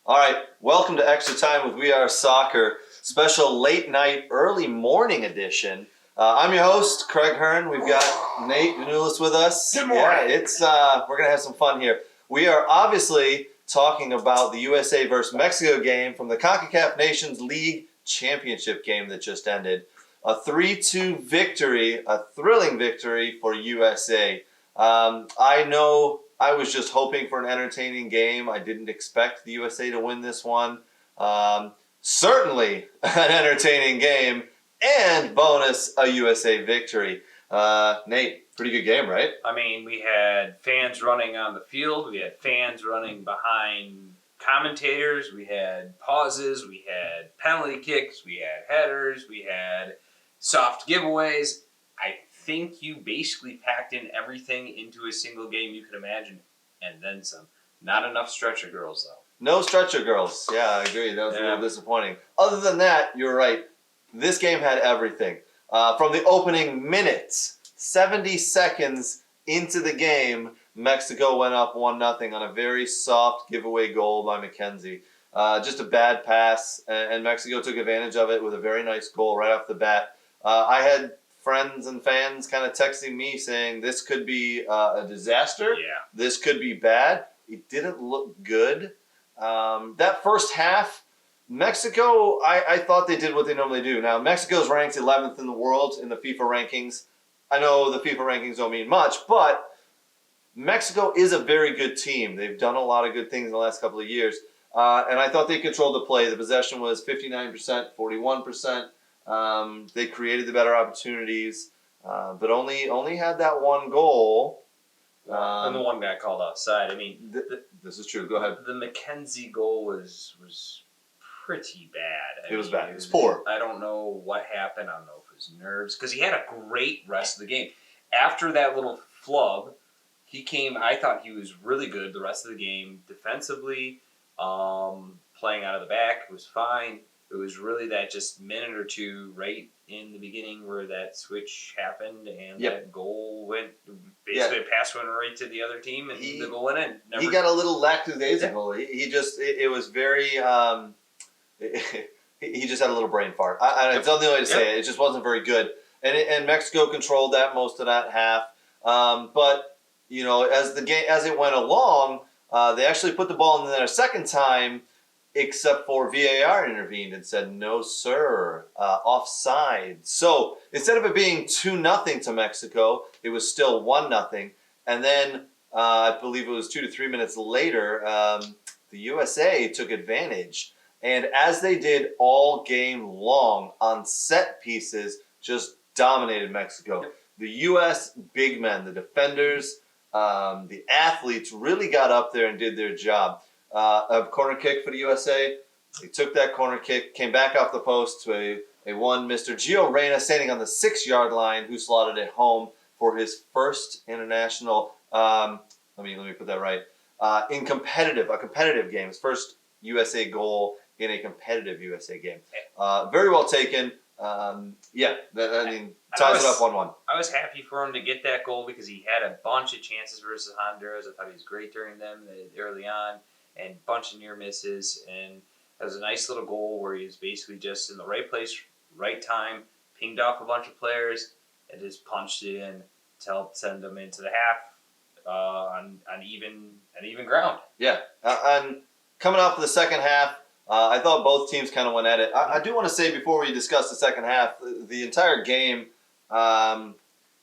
All right, welcome to Extra Time with We Are Soccer, special late night, early morning edition. I'm your host, Craig Hearn. We've got Nate Vanulis with us. Good morning. Yeah, we're gonna have some fun here. We are obviously talking about the USA versus Mexico game from the CONCACAF Nations League Championship game that just ended. A 3-2 victory, a thrilling victory for USA. I know I was just hoping for an entertaining game. I didn't expect the USA to win this one. Certainly an entertaining game, and bonus, a USA victory. Nate, pretty good game, right? I mean, we had fans running on the field. We had fans running behind commentators. We had pauses. We had penalty kicks. We had headers. We had soft giveaways. I think you basically packed in everything into a single game you could imagine, and then some. Not enough stretcher girls, though. No stretcher girls. Yeah, I agree. That was a little disappointing. Other than that, you're right. This game had everything. From the opening minutes, 70 seconds into the game, Mexico went up 1-0 on a very soft giveaway goal by McKenzie. Just a bad pass, and Mexico took advantage of it with a very nice goal right off the bat. I had friends and fans kind of texting me saying this could be a disaster. Yeah. This could be bad. It didn't look good. That first half, Mexico, I thought they did what they normally do. Now, Mexico's ranked 11th in the world in the FIFA rankings. I know the FIFA rankings don't mean much, but Mexico is a very good team. They've done a lot of good things in the last couple of years. And I thought they controlled the play. The possession was 59%, 41%. They created the better opportunities, but only had that one goal. And the one got called offside. I mean, this is true. Go ahead. The McKenzie goal was pretty bad. It was bad. It was poor. I don't know what happened. I don't know if it was nerves, because he had a great rest of the game. After that little flub, he came. I thought he was really good the rest of the game defensively. Playing out of the back was fine. It was really that just minute or two right in the beginning where that switch happened and that goal went, basically a pass went right to the other team and the goal went in. He got a little lackadaisical. He just, it was very, he just had a little brain fart. It's the only way to say it. It just wasn't very good. And Mexico controlled that most of that half. But, you know, as it went along, they actually put the ball in there a second time, except for VAR intervened and said, no, sir, offside. So instead of it being 2-0 to Mexico, it was still 1-0. And then I believe it was 2 to 3 minutes later, the USA took advantage. And as they did all game long on set pieces, just dominated Mexico. Yep. The U.S. big men, the defenders, the athletes really got up there and did their job. A corner kick for the USA. They took that corner kick, came back off the post to a one, Mr. Gio Reyna standing on the 6-yard line, who slotted it home for his first international. Let me put that right. A competitive game, his first USA goal in a competitive USA game. Very well taken. Ties it up 1-1. I was happy for him to get that goal because he had a bunch of chances versus Honduras. I thought he was great during them early on. And a bunch of near misses, and it was a nice little goal where he was basically just in the right place, right time, pinged off a bunch of players, and just punched it in to help send them into the half on even ground. Yeah, and coming off of the second half, I thought both teams kind of went at it. I do want to say before we discuss the second half, the entire game,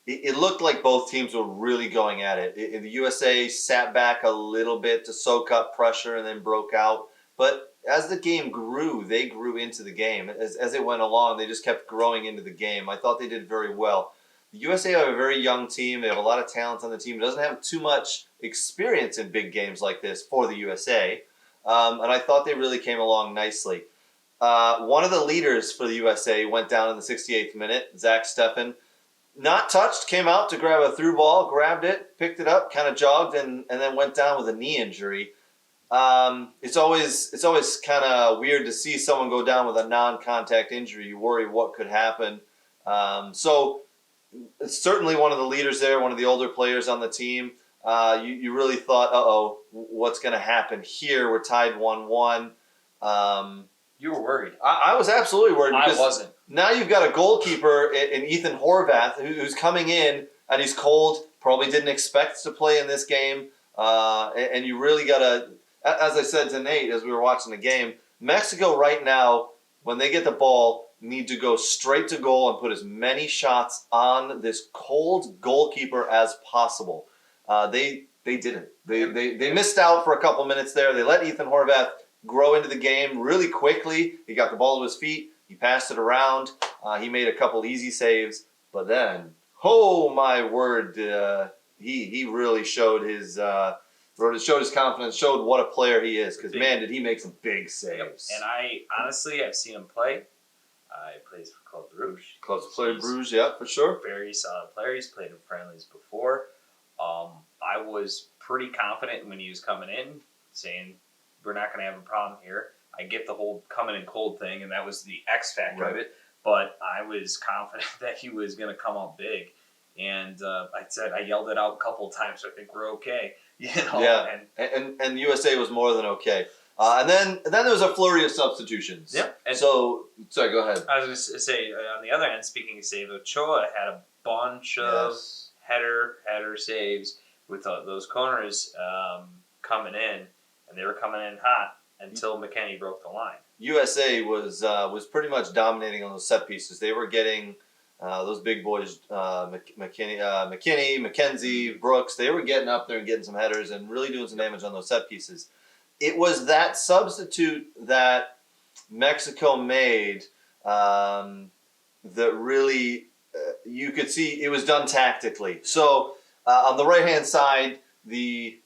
it looked like both teams were really going at it. The USA sat back a little bit to soak up pressure and then broke out. But as the game grew, they grew into the game. As it went along, they just kept growing into the game. I thought they did very well. The USA have a very young team. They have a lot of talent on the team. It doesn't have too much experience in big games like this for the USA. And I thought they really came along nicely. One of the leaders for the USA went down in the 68th minute, Zach Steffen. Not touched, came out to grab a through ball, grabbed it, picked it up, kind of jogged, and then went down with a knee injury. It's always kind of weird to see someone go down with a non-contact injury. You worry what could happen. So it's certainly one of the leaders there, one of the older players on the team. you really thought, what's going to happen here? We're tied 1-1. You were worried. I was absolutely worried. I because wasn't. Now you've got a goalkeeper in Ethan Horvath who's coming in and he's cold. Probably didn't expect to play in this game. And you really got to, as I said to Nate as we were watching the game, Mexico right now, when they get the ball, need to go straight to goal and put as many shots on this cold goalkeeper as possible. They didn't. They missed out for a couple minutes there. They let Ethan Horvath grow into the game really quickly. He got the ball to his feet. He passed it around. He made a couple easy saves. But then, oh my word, he really showed his confidence, showed what a player he is. Because, man, did he make some big saves. And I've seen him play. He plays for Club Brugge. Club Brugge, yeah, for sure. Very solid player. He's played in friendlies before. I was pretty confident when he was coming in, saying we're not going to have a problem here. I get the whole coming in cold thing, and that was the X factor of it. But I was confident that he was going to come out big. And I yelled it out a couple of times, so I think we're okay. Yeah, and USA was more than okay. And then there was a flurry of substitutions. Yep. And so, sorry, go ahead. I was going to say, on the other end, speaking of saves, Ochoa had a bunch of header saves with those corners coming in, and they were coming in hot until McKennie broke the line. USA was pretty much dominating on those set pieces. They were getting those big boys, McKennie, McKenzie, Brooks. They were getting up there and getting some headers and really doing some damage on those set pieces. It was that substitute that Mexico made that really you could see it was done tactically. So on the right-hand side, they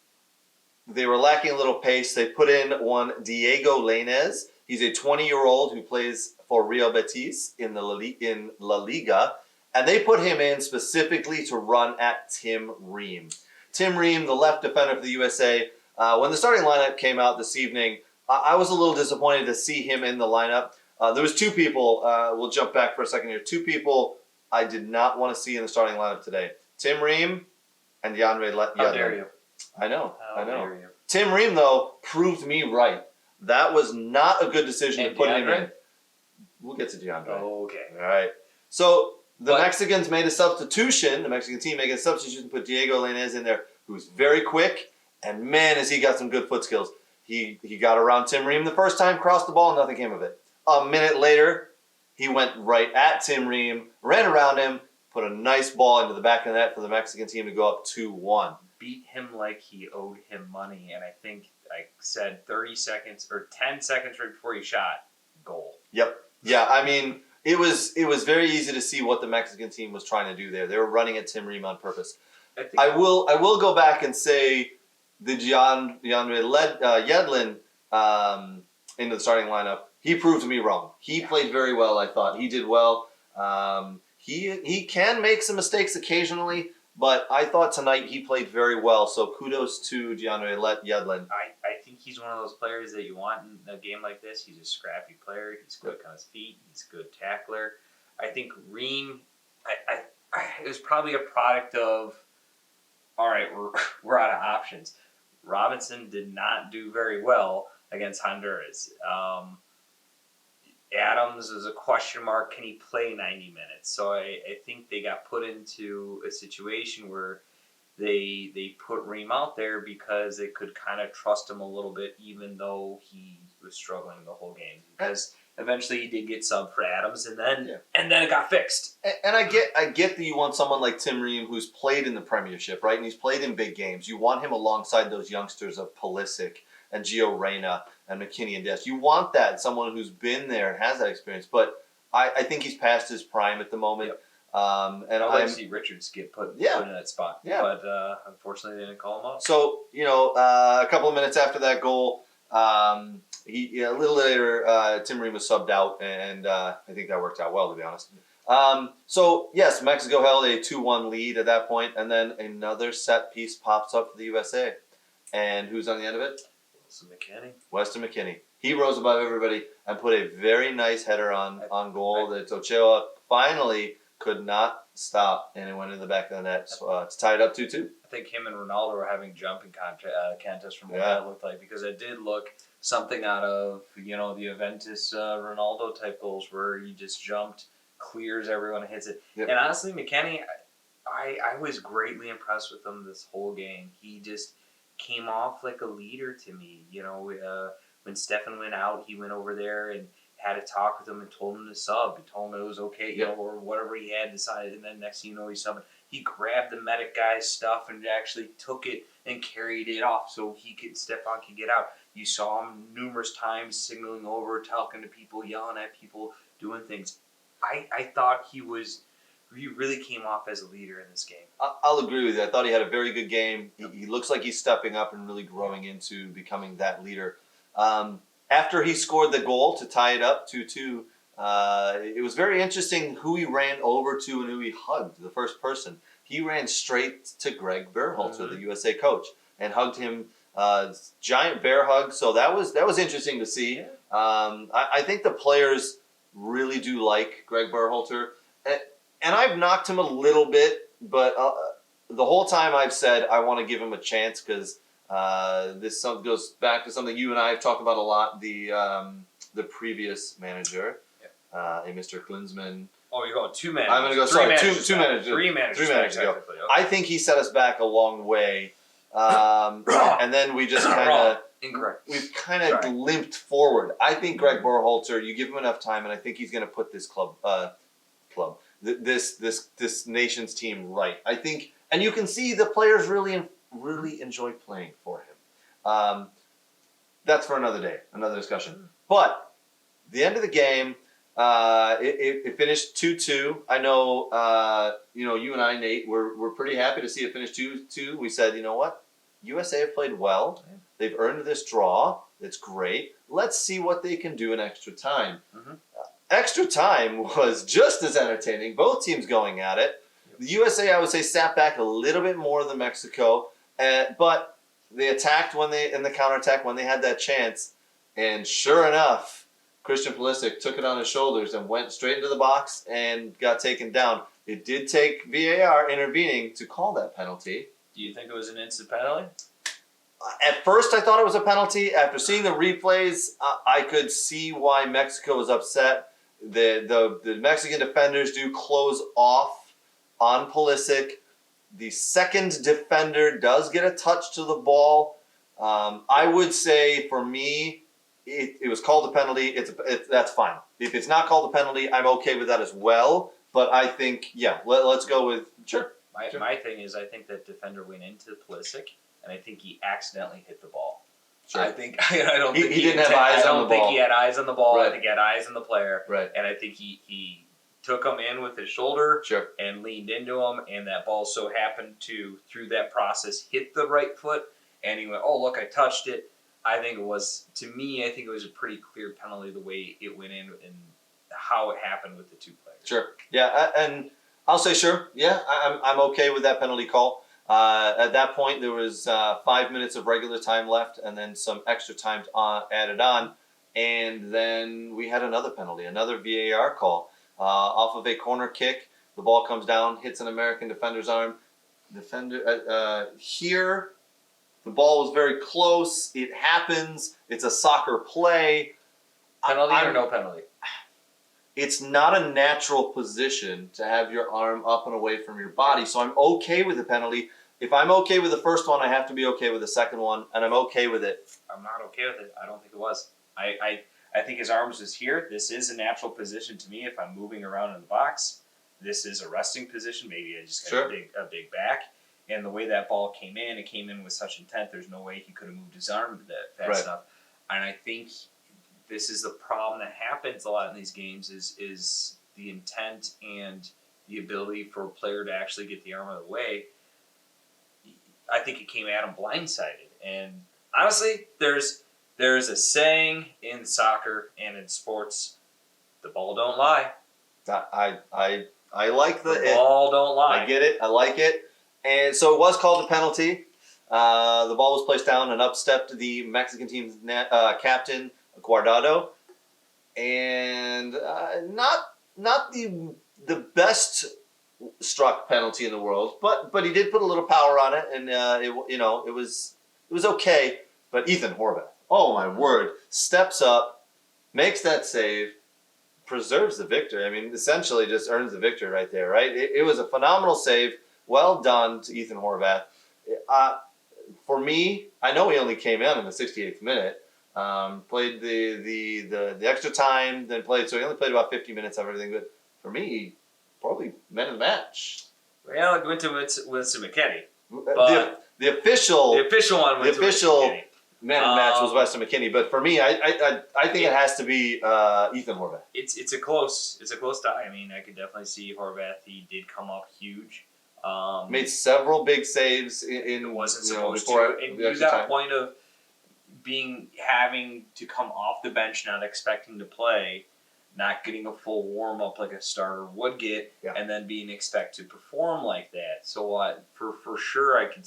were lacking a little pace. They put in one Diego Lainez. He's a 20-year-old who plays for Real Betis in La Liga, and they put him in specifically to run at Tim Ream. Tim Ream, the left defender for the USA. When the starting lineup came out this evening, I was a little disappointed to see him in the lineup. There was two people. We'll jump back for a second here. Two people I did not want to see in the starting lineup today: Tim Ream and DeAndre Yedlin. How dare you? I know. How dare you? Tim Ream, though, proved me right. That was not a good decision to put him in. We'll get to DeAndre. Okay. All right. So Mexicans made a substitution. The Mexican team made a substitution and put Diego Lainez in there, who's very quick. And, man, has he got some good foot skills. He got around Tim Ream the first time, crossed the ball, and nothing came of it. A minute later, he went right at Tim Ream, ran around him, put a nice ball into the back of the net for the Mexican team to go up 2-1. Beat him like he owed him money, and I think I said 30 seconds or 10 seconds right before he shot, goal. Yep. Yeah, I mean, it was very easy to see what the Mexican team was trying to do there. They were running at Tim Ream on purpose. I will go back and say the DeAndre Yedlin into the starting lineup, he proved me wrong. He played very well, I thought. He did well. He can make some mistakes occasionally, but I thought tonight he played very well. So kudos to DeAndre Yedlin. I think he's one of those players that you want in a game like this. He's a scrappy player. He's quick on his feet. He's a good tackler. I think Ream, it was probably a product of, all right, we're out of options. Robinson did not do very well against Honduras. Adams is a question mark. Can he play 90 minutes? So I think they got put into a situation where they put Ream out there because they could kind of trust him a little bit, even though he was struggling the whole game. Because eventually he did get subbed for Adams, and then it got fixed. And I get that you want someone like Tim Ream who's played in the Premiership, right? And he's played in big games. You want him alongside those youngsters of Pulisic and Gio Reyna and McKinney and Des. You want that, someone who's been there and has that experience. But I think he's past his prime at the moment. Yep. And I'd like to see Richards get put in that spot. Yeah. But unfortunately, they didn't call him up. So, a couple of minutes after that goal, a little later, Tim Ream was subbed out, and I think that worked out well, to be honest. So, yes, Mexico held a 2-1 lead at that point, and then another set piece pops up for the USA. And who's on the end of it? Weston McKennie. He rose above everybody and put a very nice header on goal. That Ochoa finally could not stop, and it went in the back of the net to tie it up 2-2. I think him and Ronaldo were having jumping contest from what Yeah. that looked like, because it did look something out of the Juventus Ronaldo type goals where he just jumped, clears everyone, and hits it. Yep. And honestly, McKennie, I was greatly impressed with him this whole game. He just came off like a leader to me. When Stefan went out, he went over there and had a talk with him and told him to sub. He told him it was okay, or whatever he had decided. And then next thing you know, he's subbing. He grabbed the medic guy's stuff and actually took it and carried it off so Stefan could get out. You saw him numerous times signaling over, talking to people, yelling at people, doing things. I thought he really came off as a leader in this game. I'll agree with you. I thought he had a very good game. He looks like he's stepping up and really growing into becoming that leader. After he scored the goal to tie it up 2-2, it was very interesting who he ran over to and who he hugged, the first person. He ran straight to Greg Berhalter, the USA coach, and hugged him, giant bear hug. So that was interesting to see. Yeah. I think the players really do like Greg Berhalter. And I've knocked him a little bit, but the whole time I've said I want to give him a chance because this goes back to something you and I have talked about a lot. The previous manager, a Mr. Klinsmann. Oh, you're going two managers. I'm going to go. Two managers. Three managers ago. Okay. I think he set us back a long way, and then we just kind of incorrect. We've kind of limped forward. I think Greg Berhalter. You give him enough time, and I think he's going to put this this nation's team right. I think, and you can see the players really enjoy playing for him. That's for another day, another discussion. But the end of the game, it finished 2-2. I know, you and I, Nate, we're pretty happy to see it finish 2-2. We said, you know what, USA have played well. They've earned this draw. It's great. Let's see what they can do in extra time. Mm-hmm. Extra time was just as entertaining. Both teams going at it. The USA, I would say, sat back a little bit more than Mexico, but they attacked in the counterattack when they had that chance. And sure enough, Christian Pulisic took it on his shoulders and went straight into the box and got taken down. It did take VAR intervening to call that penalty. Do you think it was an instant penalty? At first, I thought it was a penalty. After seeing the replays, I could see why Mexico was upset. The Mexican defenders do close off on Pulisic. The second defender does get a touch to the ball. I would say, for me, it was called a penalty. That's fine. If it's not called a penalty, I'm okay with that as well. But I think, let's go with sure. My thing is, I think that defender went into Pulisic, and I think he accidentally hit the ball. Sure. I don't think he didn't have eyes on the ball. I don't think he had eyes on the ball. Right. I think he had eyes on the player. Right. And I think he took him in with his shoulder sure. and leaned into him, and that ball so happened to, through that process, hit the right foot, and he went, oh, look, I touched it. I think it was a pretty clear penalty the way it went in and how it happened with the two players. Sure. Yeah, and I'll say sure. Yeah, I'm okay with that penalty call. At that point, there was 5 minutes of regular time left and then some extra time added on. And then we had another penalty, another VAR call. Off of a corner kick, the ball comes down, hits an American defender's arm. Here, the ball was very close. It happens. It's a soccer play. Penalty or no penalty? It's not a natural position to have your arm up and away from your body, so I'm okay with the penalty. If I'm okay with the first one, I have to be okay with the second one, and I'm okay with it. I'm not okay with it. I don't think it was. I think his arms is here. This is a natural position to me if I'm moving around in the box. This is a resting position. Maybe I just got a big back. And the way that ball came in, it came in with such intent, there's no way he could have moved his arm to that stuff. And I think this is the problem that happens a lot in these games is the intent and the ability for a player to actually get the arm out of the way. I think it came at him blindsided. And honestly, there's a saying in soccer and in sports, the ball don't lie. I like the ball don't lie. I get it. I like it. And so it was called a penalty. The ball was placed down and up stepped the Mexican team's captain, Guardado. And not the best struck penalty in the world, but he did put a little power on it, and it was okay. But Ethan Horvath, oh my word, steps up, makes that save, preserves the victory. I mean, essentially just earns the victory right there, right? It was a phenomenal save. Well done to Ethan Horvath. For me, I know he only came in the 68th minute. Played the extra time, then played. So he only played about 50 minutes of everything. But for me, probably man of the match. Well, it went to Winston McKennie. The official one went to Winston McKennie. Man of the match was Weston McKennie. But for me, I think it has to be Ethan Horvath. It's a close tie. I mean, I could definitely see Horvath. He did come up huge. Made several big saves in wasn't supposed to. And you got a point of having to come off the bench, not expecting to play, not getting a full warm up like a starter would get, and then being expected to perform like that. So for sure, I could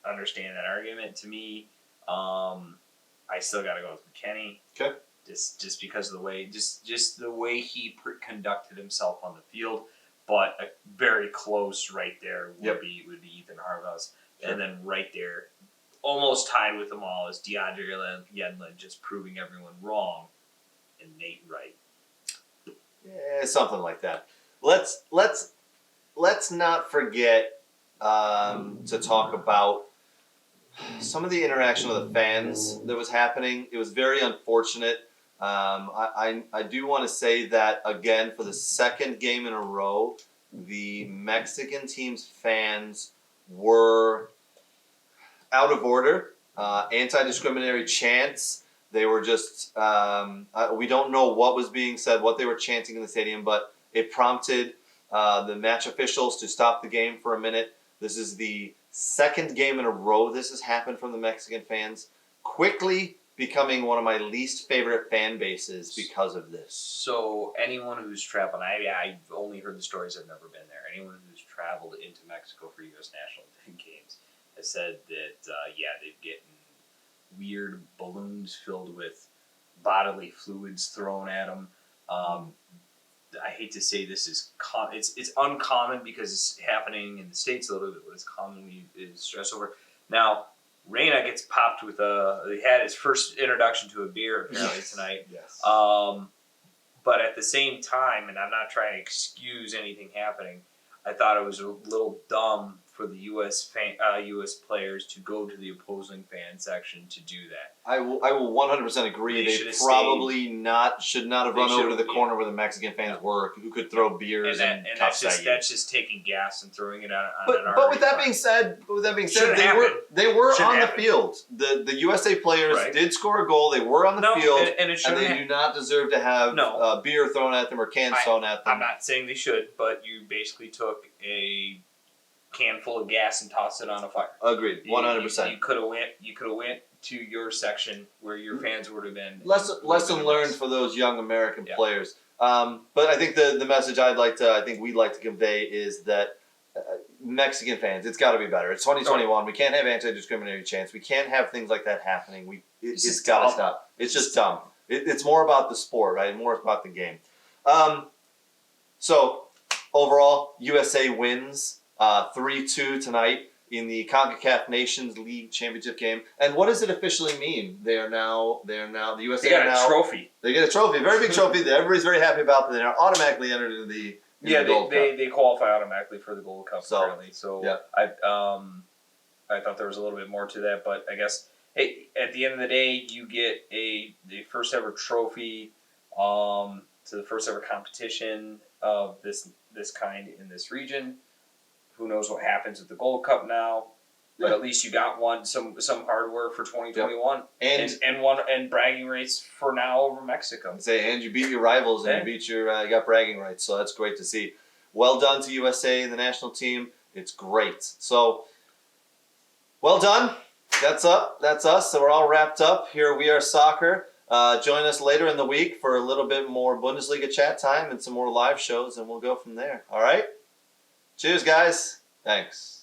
understand that argument. To me, I still got to go with McKennie. Okay. Just because of the way, just the way he conducted himself on the field. But a very close right there would be Ethan Horvath, and then right there, almost tied with them all, is DeAndre Yedlin just proving everyone wrong, and Nate Wright. Yeah, something like that. Let's not forget to talk about some of the interaction with the fans that was happening. It was very unfortunate. I do want to say that, again, for the second game in a row, the Mexican team's fans were out of order, anti-discriminatory chants. They were just, we don't know what was being said, what they were chanting in the stadium, but it prompted the match officials to stop the game for a minute. This is the second game in a row this has happened from the Mexican fans. Quickly becoming one of my least favorite fan bases because of this. So anyone who's traveled, I've only heard the stories, I've never been there. Anyone who's traveled into Mexico for U.S. national team games has said that, they've gotten weird balloons filled with bodily fluids thrown at them. I hate to say this is it's uncommon because it's happening in the States a little bit, but it's commonly is stress over. Now, Reyna gets popped with he had his first introduction to a beer apparently tonight. Yes. But at the same time, and I'm not trying to excuse anything happening, I thought it was a little dumb for the U.S. U.S. players to go to the opposing fan section to do that. I will 100% agree. They probably should not have run over to the corner where the Mexican fans were, who could throw beers and cups at you. That's just taking gas and throwing it on But with that being said, they were on the field. The USA players did score a goal. They were on the field, and they do not deserve to have beer thrown at them or cans thrown at them. I'm not saying they should, but you basically took a can full of gas and tossed it on a fire. Agreed, 100%. You could have went to your section where your fans would have been. Lesson learned for those young American players. But I think the message we'd like to convey is that Mexican fans, it's got to be better. It's 2021. We can't have anti-discriminatory chants. We can't have things like that happening. It's got to stop. It's just dumb. It's more about the sport, right? More about the game. So overall, USA wins 3-2 tonight in the CONCACAF Nations League Championship game. And what does it officially mean? The USA they got a trophy. They get a trophy, a very big trophy that everybody's very happy about, but they're automatically entered into the Gold Cup. They qualify automatically for the Gold Cup apparently. So I thought there was a little bit more to that, but I guess at the end of the day, you get the first ever trophy to the first ever competition of this kind in this region. Who knows what happens with the Gold Cup now? But at least you got some hard work for 2021, and bragging rights for now over Mexico. And you beat your rivals, and you got bragging rights. So that's great to see. Well done to USA and the national team. It's great. So well done. That's us. So we're all wrapped up. Here we are, soccer. Join us later in the week for a little bit more Bundesliga chat time and some more live shows, and we'll go from there. All right. Cheers, guys. Thanks.